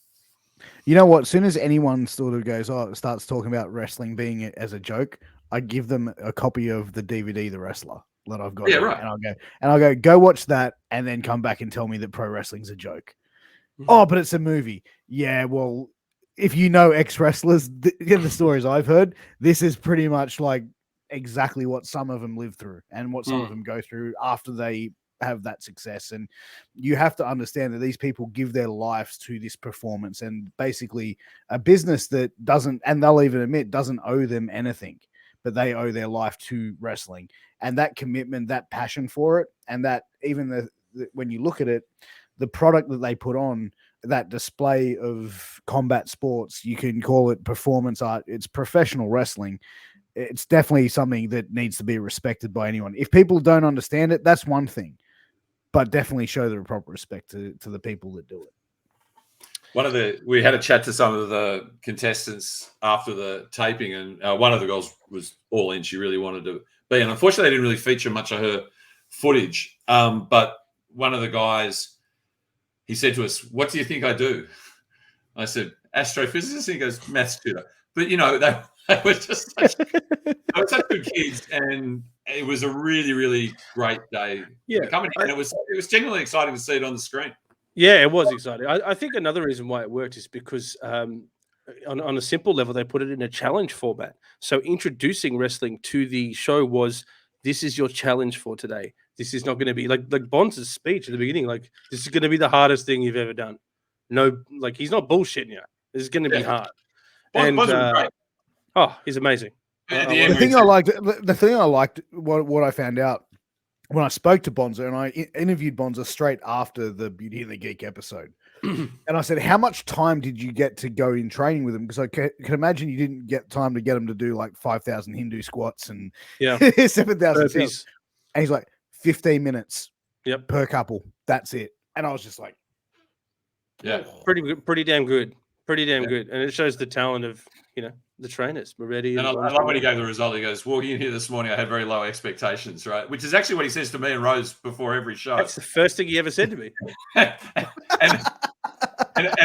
You know what? As soon as anyone sort of starts talking about wrestling being as a joke, I give them a copy of the DVD, The Wrestler, that I've got. Yeah, right. And I'll go watch that, and then come back and tell me that pro wrestling's a joke. Oh, but it's a movie. Yeah, well, if you know ex-wrestlers, the stories I've heard, this is pretty much like exactly what some of them live through and what some of them go through after they have that success. And you have to understand that these people give their lives to this performance, and basically a business that doesn't, and they'll even admit, doesn't owe them anything, but they owe their life to wrestling. And that commitment, that passion for it, and that even when you look at it, the product that they put on, that display of combat sports, you can call it performance art, it's professional wrestling. It's definitely something that needs to be respected by anyone. If people don't understand it, that's one thing, but definitely show the proper respect to the people that do it. We had a chat to some of the contestants after the taping, and one of the girls was all in. She really wanted to be, and unfortunately, they didn't really feature much of her footage. But one of the guys, he said to us, "What do you think I do?" I said, "Astrophysicist." And he goes, "Maths tutor." But They were such good kids, and it was a really, really great day. Yeah, coming in, it was genuinely exciting to see it on the screen. Yeah, it was exciting. I think another reason why it worked is because on a simple level, they put it in a challenge format. So introducing wrestling to the show was, this is your challenge for today. This is not going to be like Bonds' speech at the beginning. Like, this is going to be the hardest thing you've ever done. No, like, he's not bullshitting you. This is going to be hard. Bonds was great. Oh, he's amazing. The thing I liked, what I found out when I spoke to Bonza, and I interviewed Bonza straight after the Beauty and the Geek episode, and I said, how much time did you get to go in training with him? Because I can imagine you didn't get time to get him to do like 5,000 Hindu squats and 7,000 steps. And he's like, 15 minutes per couple. That's it. And I was just like, pretty damn good. Pretty damn good. And it shows the talent of, the trainers, Moretti. And I love when he gave the result. He goes, walking in here this morning, I had very low expectations, right? Which is actually what he says to me and Rose before every show. That's the first thing he ever said to me. and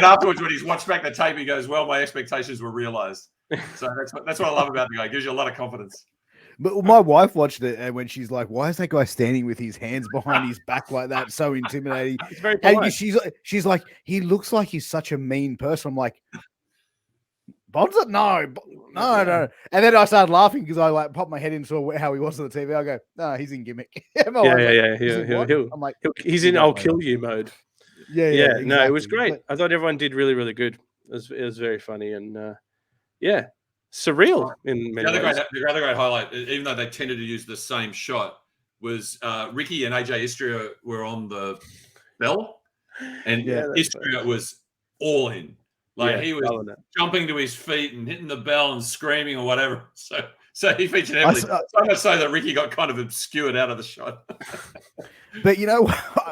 afterwards, when he's watched back the tape, he goes, well, my expectations were realized. So that's what I love about the guy. It gives you a lot of confidence. But my wife watched it, and when she's like, why is that guy standing with his hands behind his back like that? So intimidating. It's very polite. And she's like, he looks like he's such a mean person. I'm like, Bonza? No. And then I started laughing because I like popped my head into how he was on the TV. I go, no, he's in gimmick. I'm like, he's in I'll kill you mode. Yeah. Exactly. No, it was great. I thought everyone did really, really good. It was very funny and surreal in many ways. The other great highlight, even though they tended to use the same shot, was Ricky and AJ Istria were on the bell, and Istria was all in. Like he was jumping to his feet and hitting the bell and screaming or whatever. So he featured heavily. So much so that Ricky got kind of obscured out of the shot. But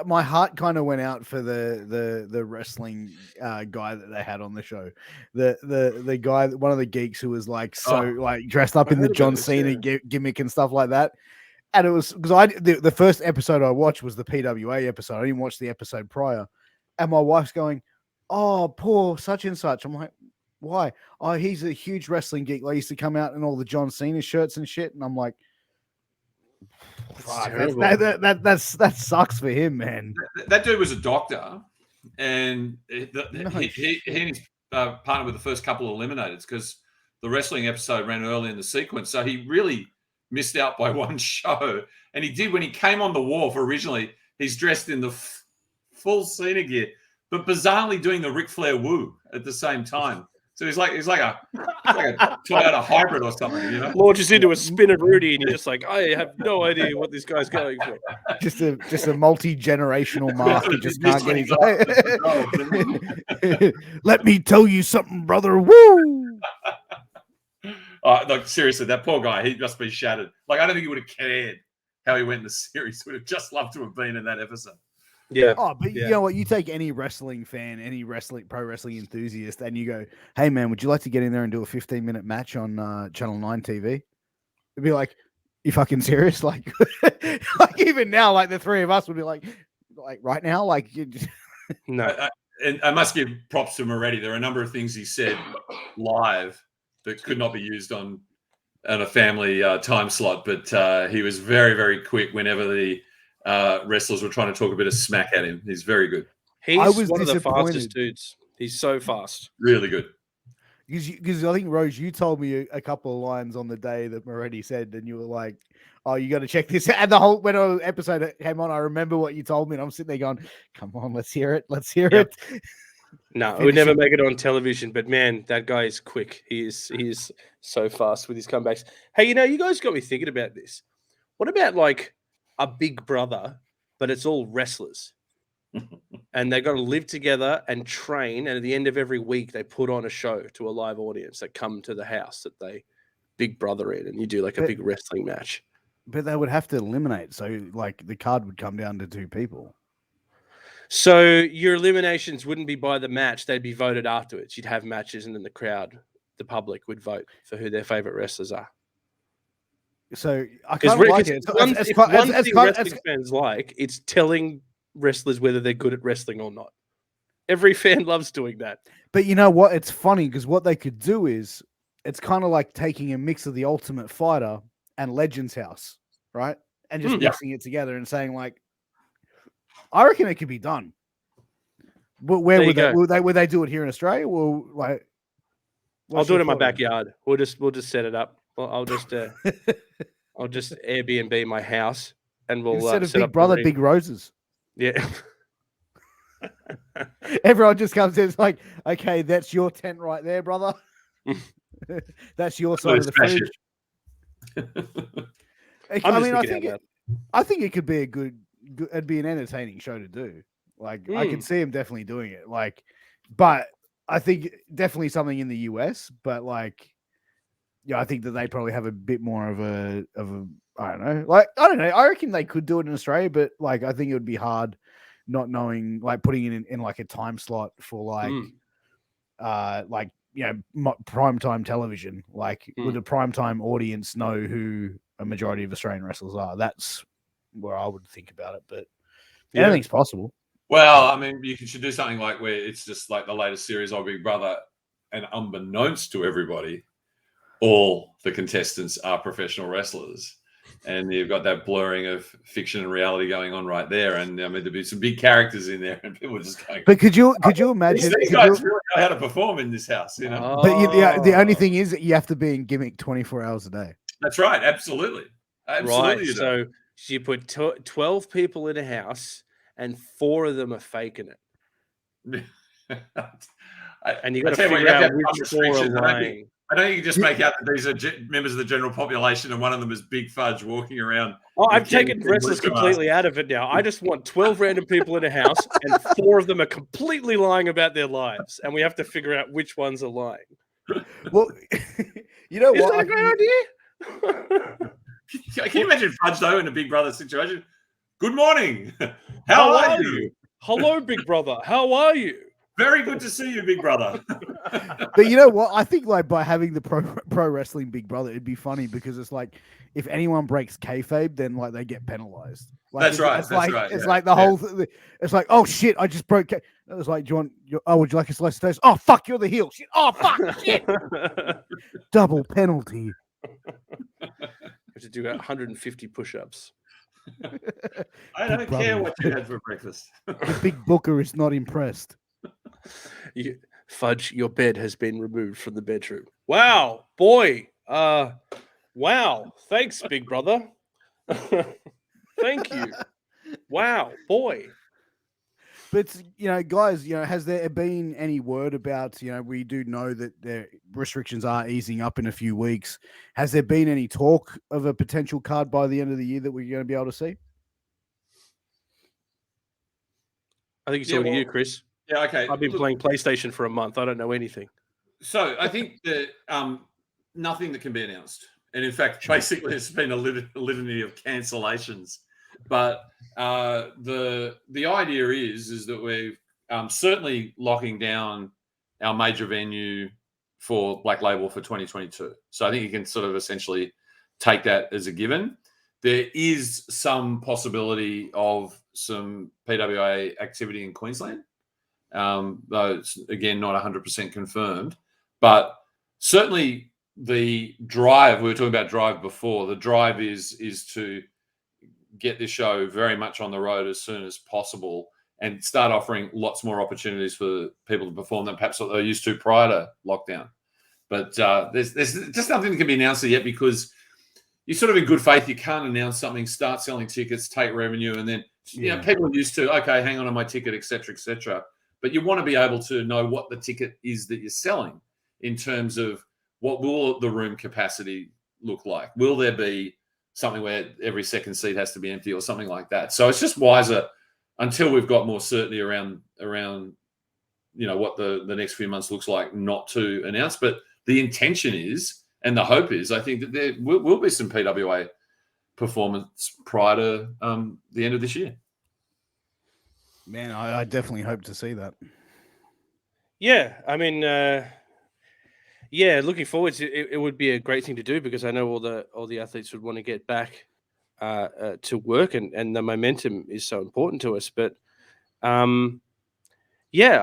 my heart kind of went out for the wrestling guy that they had on the show. The guy, one of the geeks who was like dressed up in the John Cena gimmick and stuff like that. And it was because the first episode I watched was the PWA episode. I didn't watch the episode prior. And my wife's going, oh, poor such and such. I'm like, why? Oh, he's a huge wrestling geek. I used to come out in all the John Cena shirts and shit. And I'm like, that sucks for him, man. That dude was a doctor, and he and his partner were the first couple of eliminated because the wrestling episode ran early in the sequence. So he really missed out by one show. And he did when he came on the wharf originally. He's dressed in the full Cena gear, but bizarrely doing the Ric Flair woo at the same time. So he's like a Toyota hybrid or something, Launches into a spin of Rudy, and you're just like, I have no idea what this guy's going for. Just a multi-generational mask. He just can't get his. Let me tell you something, brother. Woo! Like seriously, that poor guy, he must be shattered. Like I don't think he would have cared how he went in the series. Would have just loved to have been in that episode. Yeah. Oh, but you know what? You take any wrestling fan, any pro wrestling enthusiast, and you go, "Hey, man, would you like to get in there and do a 15-minute match on Channel 9 TV?" It'd be like, "You fucking serious?" Like even now, like the three of us would be like right now, like you just... no. And I must give props to Moretti. There are a number of things he said live that could not be used on a family time slot, but he was very, very quick whenever the wrestlers were trying to talk a bit of smack at him. He's very good. He's one of the fastest dudes. He's so fast. Really good. Because I think, Rose, you told me a couple of lines on the day that Moretti said, and you were like, oh, you got to check this out. And when an episode came on, I remember what you told me, and I'm sitting there going, come on, let's hear it. Let's hear it. No, it would never make it on television, but man, that guy is quick. He is so fast with his comebacks. Hey, you guys got me thinking about this. What about like a Big Brother, but it's all wrestlers, and they got to live together and train. And at the end of every week, they put on a show to a live audience that come to the house that they Big Brother in, and you do like a big wrestling match. But they would have to eliminate, so like the card would come down to 2 people. So your eliminations wouldn't be by the match; they'd be voted afterwards. You'd have matches, and then the crowd, the public, would vote for who their favorite wrestlers are. So I kind of like it. One thing wrestling fans like, it's telling wrestlers whether they're good at wrestling or not. Every fan loves doing that. But you know what? It's funny because what they could do is it's kind of like taking a mix of the Ultimate Fighter and Legends House, right? And just Yeah. mixing it together and saying like, I reckon it could be done. But where There would you they, go. would they do it here in Australia? Well, like, I'll do it in my backyard. We'll just set it up. I'll just Airbnb my house and we'll Instead of set Big up the Brother, ring. Big Roses. Yeah. Everyone just comes in. It's like, okay, that's your tent right there, brother. That's your side of the fridge. I think it could be a good. It'd be an entertaining show to do. Like, I can see him definitely doing it. Like, but I think definitely something in the US. But like, yeah, I think that they probably have a bit more of a. I don't know. Like, I don't know. I reckon they could do it in Australia, but like, I think it would be hard, not knowing, like, putting it in like a time slot for like primetime television. Like, would a primetime audience know who a majority of Australian wrestlers are? That's where I would think about it. But anything's possible. Well, I mean, you should do something like where it's just like the latest series of Big Brother, and unbeknownst to everybody, all the contestants are professional wrestlers. And you've got that blurring of fiction and reality going on right there. And I mean, there'd be some big characters in there, and people are just going. But could you imagine? These guys really know how to perform in this house, you know. But the only thing is that you have to be in gimmick 24 hours a day. That's right. Absolutely. Right. So you put 12 people in a house, and 4 of them are faking it. And you got to figure out which 4 are lying. I don't think you can just make out that these are members of the general population and one of them is Big Fudge walking around. Oh, I've taken wrestlers completely out of it now. I just want 12 random people in a house and 4 of them are completely lying about their lives. And we have to figure out which ones are lying. Well, you know what? Is that a great idea? Can you imagine Fudge, though, in a Big Brother situation? Good morning. How are you? Hello, Big Brother. How are you? Very good to see you, Big Brother. But you know what? I think like by having the pro wrestling Big Brother, it'd be funny because it's like if anyone breaks kayfabe, then like they get penalized. Like, that's right. It's like the whole. It's like, oh shit, I just broke. It was like, would you like a slice of toast? Oh fuck, you're the heel. Shit. Oh fuck, shit. Double penalty. You have to do 150 push-ups. I don't care what you had for breakfast. The big booker is not impressed. Fudge, your bed has been removed from the bedroom. Wow, boy. Wow. Thanks, Big Brother. Thank you. Wow, boy. But, guys, has there been any word about, we do know that the restrictions are easing up in a few weeks. Has there been any talk of a potential card by the end of the year that we're going to be able to see? I think it's all to you, Chris. Yeah, okay. I've been playing PlayStation for a month. I don't know anything. So I think that nothing that can be announced. And in fact, basically, it's been a litany of cancellations. But the idea is that we're certainly locking down our major venue for Black Label for 2022. So I think you can sort of essentially take that as a given. There is some possibility of some PWA activity in Queensland, though it's, again, not 100% confirmed. But certainly the drive, we were talking about drive before, the drive is to get this show very much on the road as soon as possible and start offering lots more opportunities for people to perform than perhaps what they used to prior to lockdown. But there's just nothing that can be announced yet because you're sort of in good faith. You can't announce something, start selling tickets, take revenue, and then people are used to, okay, hang on my ticket, et cetera, et cetera. But you want to be able to know what the ticket is that you're selling in terms of what will the room capacity look like. Will there be something where every second seat has to be empty or something like that? So it's just wiser until we've got more certainty around what the next few months looks like not to announce. But the intention is, and the hope is, I think that there will be some PWA performance prior to the end of this year. Man, I definitely hope to see that. Yeah, I mean, looking forward to it. It would be a great thing to do because I know all the athletes would want to get back to work, and the momentum is so important to us. But I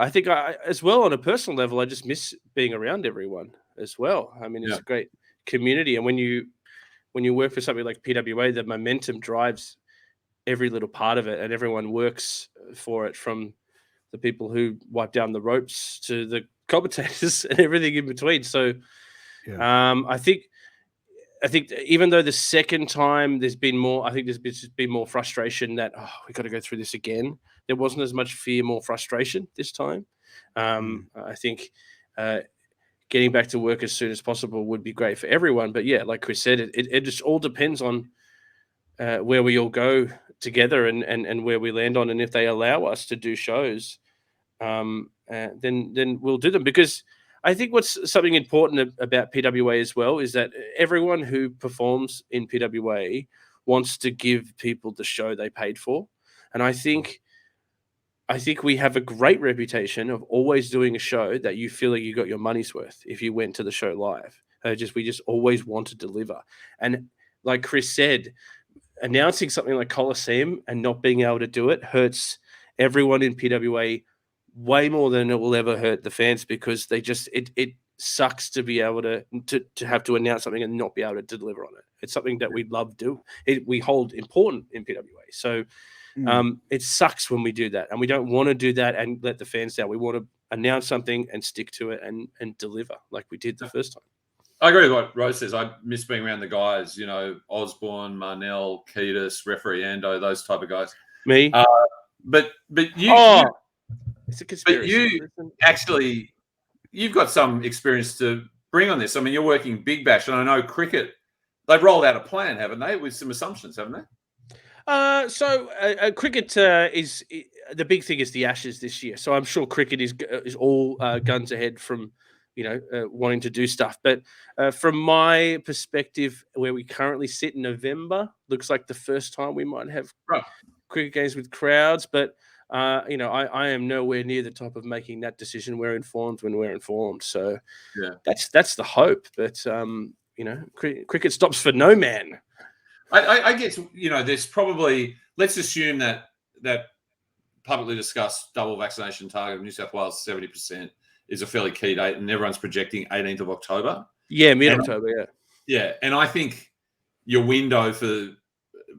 think as well on a personal level, I just miss being around everyone. as well. I mean, it's Yeah. a great community, and when you work for something like PWA, the momentum drives every little part of it, and everyone works for it, from the people who wipe down the ropes to the commentators and everything in between. So, I think even though the second time there's been more, I think there's been more frustration that we got to go through this again. There wasn't as much fear, more frustration this time. I think getting back to work as soon as possible would be great for everyone. But yeah, like Kris said, it just all depends on where we all go together and where we land on, and if they allow us to do shows, then we'll do them. Because I think what's something important about PWA as well is that everyone who performs in PWA wants to give people the show they paid for, and I think we have a great reputation of always doing a show that you feel like you got your money's worth if you went to the show live. We just always want to deliver. And like Kris said, announcing something like Coliseum and not being able to do it hurts everyone in PWA way more than it will ever hurt the fans, because they just it sucks to be able to have to announce something and not be able to deliver on it. It's something that we love doing. We hold important in PWA. So it sucks when we do that, and we don't want to do that and let the fans down. We want to announce something and stick to it and deliver like we did the first time. I agree with what Rose says. I miss being around the guys, Osborne, Marnell, Ketis, referee Ando, those type of guys. Me? But you, it's a conspiracy. You've got some experience to bring on this. I mean, you're working Big Bash, and I know cricket, they've rolled out a plan, haven't they, with some assumptions, haven't they? So cricket is the big thing is the Ashes this year. So I'm sure cricket is all guns ahead from wanting to do stuff. But from my perspective, where we currently sit in November, looks like the first time we might have cricket games with crowds. But I am nowhere near the top of making that decision. We're informed when we're informed. So that's the hope. But cricket stops for no man. I guess there's probably, let's assume that publicly discussed double vaccination target of New South Wales 70% is a fairly key date, and everyone's projecting 18th of October. Yeah, mid-October. Yeah, and I think your window for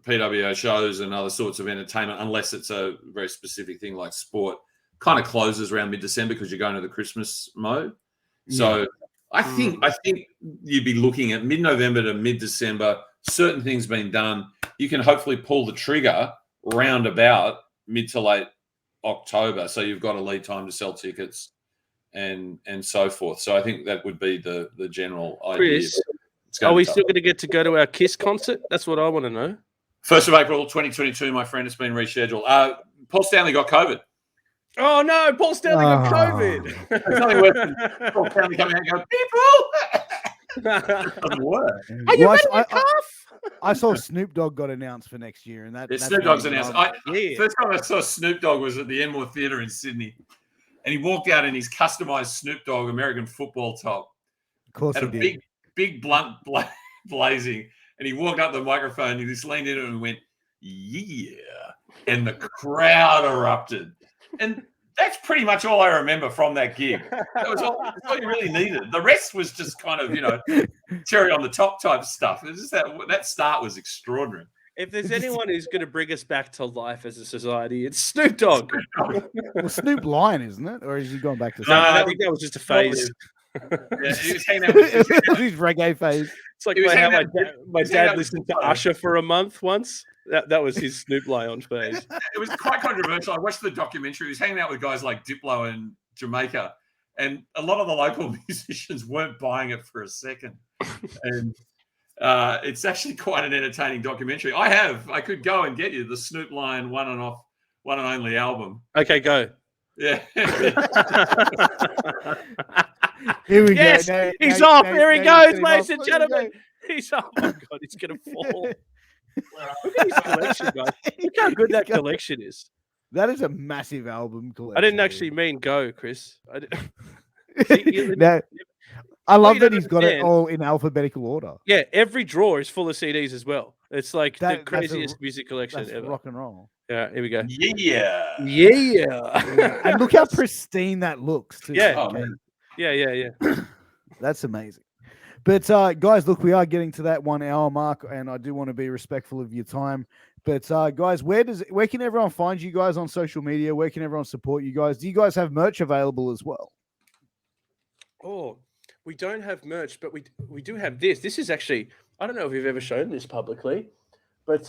PWO shows and other sorts of entertainment, unless it's a very specific thing like sport, kind of closes around mid-December because you're going to the Christmas mode. So I think you'd be looking at mid-November to mid-December. Certain things being done, you can hopefully pull the trigger round about mid to late October. So you've got a lead time to sell tickets and so forth. So I think that would be the general idea. Kris, are we still going to get to go to our KISS concert? That's what I want to know. 1st of April 2022, my friend, it's been rescheduled. Paul Stanley got COVID. Oh no, Paul Stanley got COVID. It's nothing worse than Paul Stanley coming out and going, people. Doesn't work. Are you ready to cough? I saw Snoop Dogg got announced for next year, and that's Snoop Dogg's announced. First time I saw Snoop Dogg was at the Enmore Theatre in Sydney, and he walked out in his customised Snoop Dogg American football top. Of course, had a big blunt blazing, and he walked up the microphone and he just leaned in and went, "Yeah," and the crowd erupted, and that's pretty much all I remember from that gig. That was all you really needed. The rest was just kind of, cherry on the top type stuff. It was just that start was extraordinary. If there's anyone who's going to bring us back to life as a society, it's Snoop Dogg. Well, Snoop Lion, isn't it? Or is he going back to? No, I think that was just a phase. Yeah, he was hanging out with his reggae phase. It's like how my dad listened to Usher for a month once. That was his Snoop Lion phase. It was quite controversial. I watched the documentary. He was hanging out with guys like Diplo in Jamaica, and a lot of the local musicians weren't buying it for a second. And it's actually quite an entertaining documentary. I could go and get you the Snoop Lion one and only album. Okay, go. Yeah. Here we go. No, he's off. Here he goes, ladies and gentlemen. He's off. Oh my God, he's going to fall. Look at his collection, guys. Look how good that collection is. That is a massive album collection. I didn't actually mean go, Kris. No, I love that he's got it all in alphabetical order. Yeah, every drawer is full of CDs as well. It's like the craziest music collection ever. Rock and roll. Yeah, here we go. Yeah. And look how pristine that looks too. Yeah. Oh, man. Yeah. That's amazing. But guys, look, we are getting to that 1 hour mark, and I do want to be respectful of your time. But guys, where can everyone find you guys on social media? Where can everyone support you guys? Do you guys have merch available as well? Oh, we don't have merch, but we do have this. This is actually, I don't know if we've ever shown this publicly, but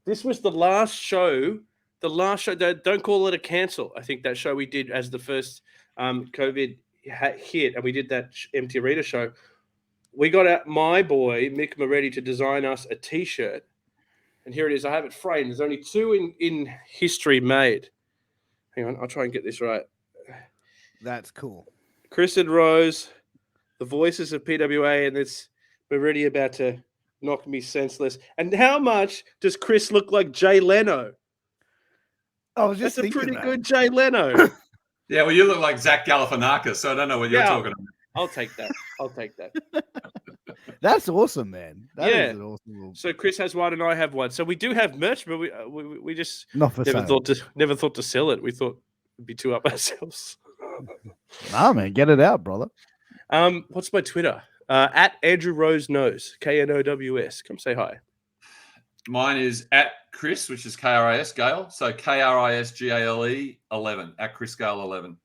this was the last show. The last show. Don't call it a cancel. I think that show we did as the first COVID hit, and we did that empty arena show. We got out my boy Mick Moretti to design us a T-shirt, and here it is. I have it framed. There's only 2 in history made. Hang on, I'll try and get this right. That's cool. Kris and Rose, the voices of PWA, and it's Moretti about to knock me senseless. And how much does Kris look like Jay Leno? I was just That's a pretty that. good Jay Leno. Yeah, well, you look like Zach Galifianakis, so I don't know what you're talking about. I'll take that. That's awesome, man. That Yeah. is an awesome little... So Kris has one and I have one. So we do have merch, but we just Not for never sale. thought to sell it. We thought it'd be too up ourselves. Nah, man, get it out, brother. What's my Twitter? At Andrew Rose Knows, KNOWS. Come say hi. Mine is at Kris, which is KRIS Gale. So KRISGALE 11 at Kris Gale 11.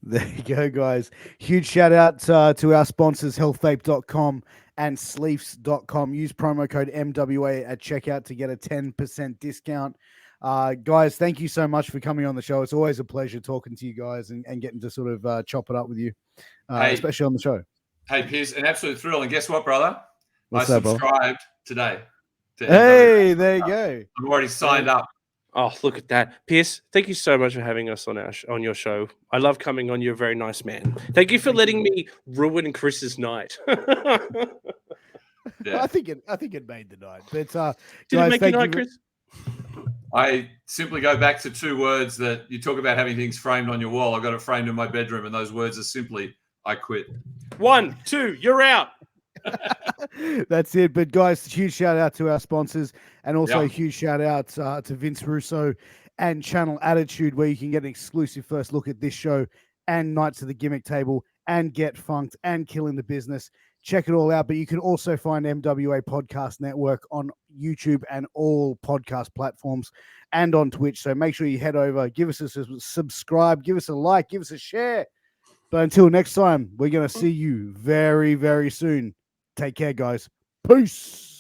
There you go, guys. Huge shout out to our sponsors, healthvape.com and sleeves.com. Use promo code MWA at checkout to get a 10% discount. Guys, thank you so much for coming on the show. It's always a pleasure talking to you guys and getting to sort of chop it up with you, especially on the show. Hey, Piers, an absolute thrill. And guess what, brother? What's I that, brother? subscribed today. To Hey, there you go. I'm already signed up. Oh, look at that. Piers, thank you so much for having us on on your show. I love coming on. You're a very nice man. Thank you for letting me ruin Chris's night. Yeah. I think it made the night. But Did guys, it make your night, Kris? I simply go back to 2 words that you talk about having things framed on your wall. I got it framed in my bedroom, and those words are simply, I quit. 1, 2, you're out. That's it. But guys, huge shout out to our sponsors, and also Yeah. a huge shout out to Vince Russo and Channel Attitude, where you can get an exclusive first look at this show and Nights of the Gimmick Table and Get Funked and Killing the Business. Check it all out. But you can also find MWA Podcast Network on YouTube and all podcast platforms and on Twitch. So make sure you head over, give us a subscribe, give us a like, give us a share. But until next time, we're going to see you very, very soon. Take care, guys. Peace.